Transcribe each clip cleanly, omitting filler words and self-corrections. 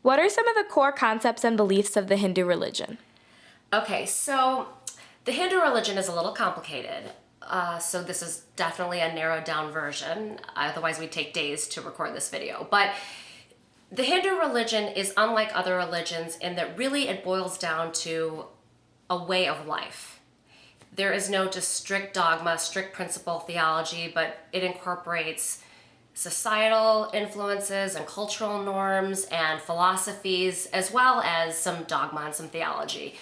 What are some of the core concepts and beliefs of the Hindu religion? Okay, so the Hindu religion is a little complicated. So this is definitely a narrowed down version. Otherwise, we'd take days to record this video. But the Hindu religion is unlike other religions in that really it boils down to a way of life. There is no just strict dogma, strict principle theology, but it incorporates societal influences and cultural norms and philosophies, as well as some dogma and some theology.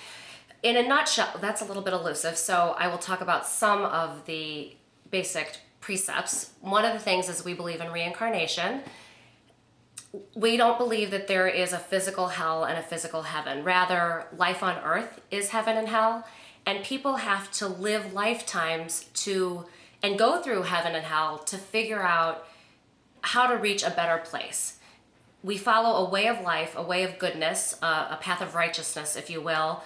In a nutshell, that's a little bit elusive, so I will talk about some of the basic precepts. One of the things is we believe in reincarnation. We don't believe that there is a physical hell and a physical heaven. Rather, life on earth is heaven and hell, and people have to live lifetimes and go through heaven and hell to figure out how to reach a better place. We follow a way of life, a way of goodness, a path of righteousness, if you will,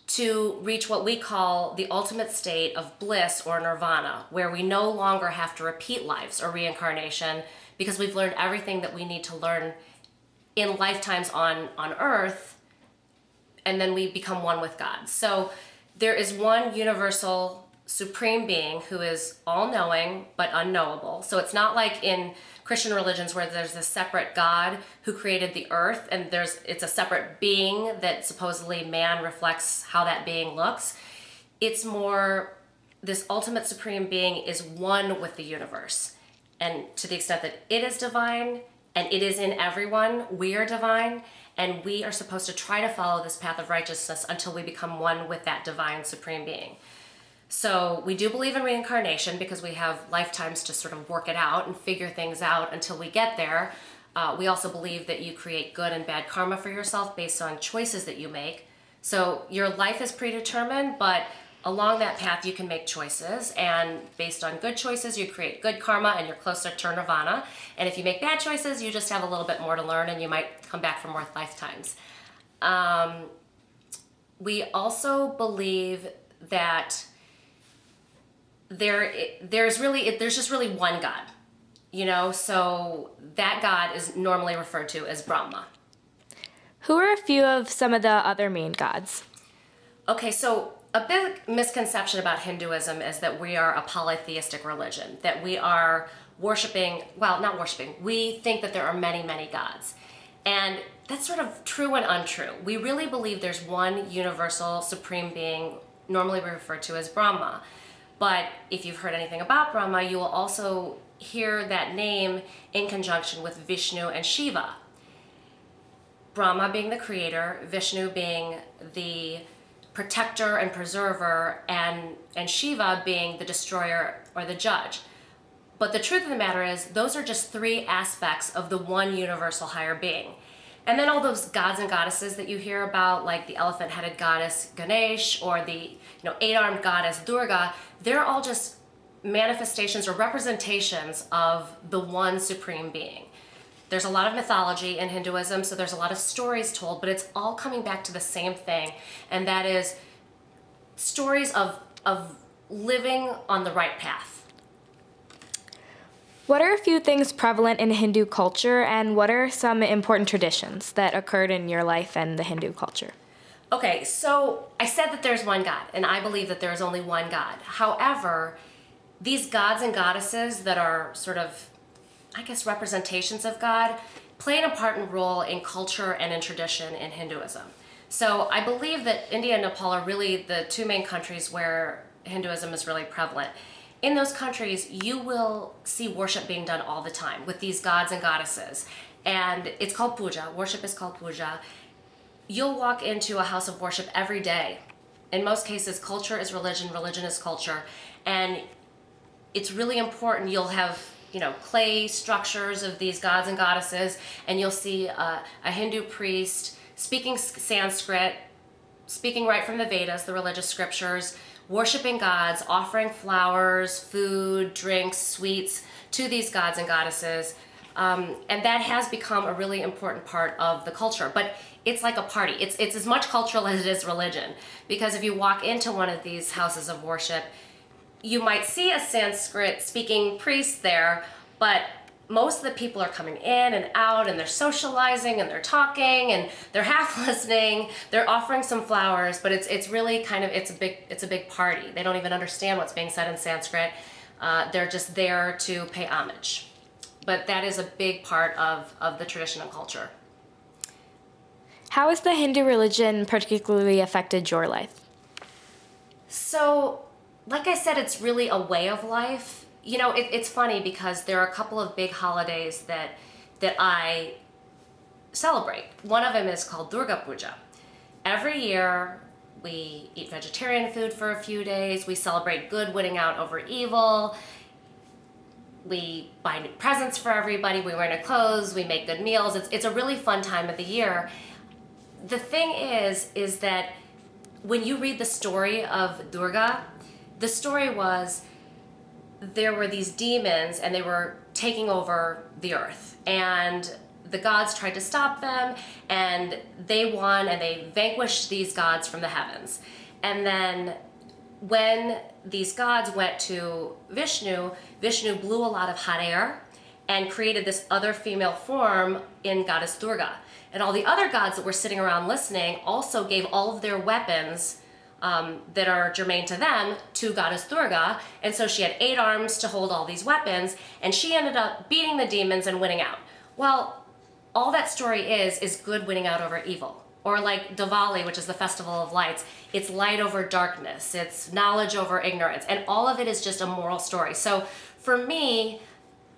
to reach what we call the ultimate state of bliss or nirvana, where we no longer have to repeat lives or reincarnation because we've learned everything that we need to learn in lifetimes on earth, and then we become one with God. So there is one universal supreme being who is all-knowing but unknowable. So it's not like in Christian religions where there's a separate God who created the earth and it's a separate being that supposedly man reflects how that being looks. It's more this ultimate supreme being is one with the universe. And to the extent that it is divine and it is in everyone, we are divine, and we are supposed to try to follow this path of righteousness until we become one with that divine supreme being. So we do believe in reincarnation because we have lifetimes to sort of work it out and figure things out until we get there. We also believe that you create good and bad karma for yourself based on choices that you make. So your life is predetermined, but along that path you can make choices, and based on good choices you create good karma and you're closer to nirvana. And if you make bad choices, you just have a little bit more to learn and you might come back for more lifetimes. We also believe that there's just really one God, so that God is normally referred to as Brahma. Who are a few of some of the other main gods? Okay, so a big misconception about Hinduism is that we are a polytheistic religion, that we are we think that there are many, many gods. And that's sort of true and untrue. We really believe there's one universal supreme being, normally referred to as Brahma. But if you've heard anything about Brahma, you will also hear that name in conjunction with Vishnu and Shiva. Brahma being the creator, Vishnu being the protector and preserver, and Shiva being the destroyer or the judge. But the truth of the matter is, those are just three aspects of the one universal higher being. And then all those gods and goddesses that you hear about, like the elephant-headed goddess Ganesh or the eight-armed goddess Durga, they're all just manifestations or representations of the one supreme being. There's a lot of mythology in Hinduism, so there's a lot of stories told, but it's all coming back to the same thing, and that is stories of living on the right path. What are a few things prevalent in Hindu culture, and what are some important traditions that occurred in your life and the Hindu culture? Okay, so I said that there's one God, and I believe that there is only one God. However, these gods and goddesses that are sort of, representations of God, play an important role in culture and in tradition in Hinduism. So I believe that India and Nepal are really the two main countries where Hinduism is really prevalent. In those countries, you will see worship being done all the time with these gods and goddesses. And it's called puja. Worship is called puja. You'll walk into a house of worship every day. In most cases, culture is religion, religion is culture. And it's really important. You'll have, clay structures of these gods and goddesses, and you'll see a Hindu priest speaking Sanskrit, speaking right from the Vedas, the religious scriptures, worshiping gods, offering flowers, food, drinks, sweets to these gods and goddesses. And that has become a really important part of the culture. But it's like a party. It's as much cultural as it is religion. Because if you walk into one of these houses of worship, you might see a Sanskrit speaking priest there, but most of the people are coming in and out, and they're socializing and they're talking and they're half listening. They're offering some flowers, but it's really kind of it's a big party. They don't even understand what's being said in Sanskrit. They're just there to pay homage. But that is a big part of the tradition and culture. How has the Hindu religion particularly affected your life? So, like I said, it's really a way of life. You know, it's funny because there are a couple of big holidays that I celebrate. One of them is called Durga Puja. Every year, we eat vegetarian food for a few days. We celebrate good winning out over evil. We buy new presents for everybody. We wear new clothes. We make good meals. It's a really fun time of the year. The thing is that when you read the story of Durga, the story was there were these demons and they were taking over the earth, and the gods tried to stop them, and they won, and they vanquished these gods from the heavens. And then when these gods went to Vishnu blew a lot of hot air and created this other female form in goddess Durga. And all the other gods that were sitting around listening also gave all of their weapons that are germane to them to goddess Durga. And so she had 8 arms to hold all these weapons, and she ended up beating the demons and winning out. Well, all that story is good winning out over evil. Or like Diwali, which is the festival of lights, it's light over darkness, it's knowledge over ignorance, and all of it is just a moral story. So for me,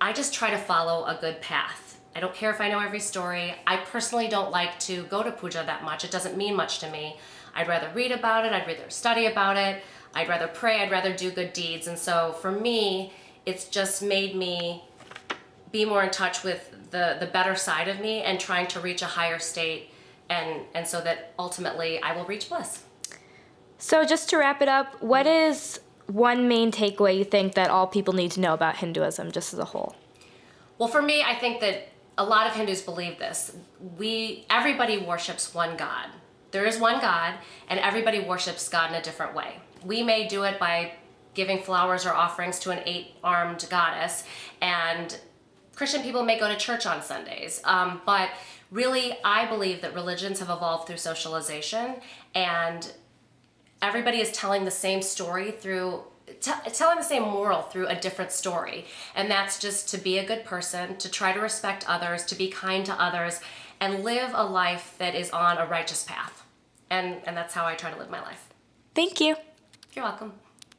I just try to follow a good path. I don't care if I know every story. I personally don't like to go to puja that much. It doesn't mean much to me. I'd rather read about it, I'd rather study about it, I'd rather pray, I'd rather do good deeds. And so for me, it's just made me be more in touch with the better side of me and trying to reach a higher state, and so that ultimately I will reach bliss. So just to wrap it up, what is one main takeaway you think that all people need to know about Hinduism just as a whole? Well, for me, I think that a lot of Hindus believe this. Everybody worships one God. There is one God, and everybody worships God in a different way. We may do it by giving flowers or offerings to an 8-armed goddess, and Christian people may go to church on Sundays. But really, I believe that religions have evolved through socialization, and everybody is telling the same story telling the same moral through a different story. And that's just to be a good person, to try to respect others, to be kind to others, and live a life that is on a righteous path. And that's how I try to live my life. Thank you. You're welcome.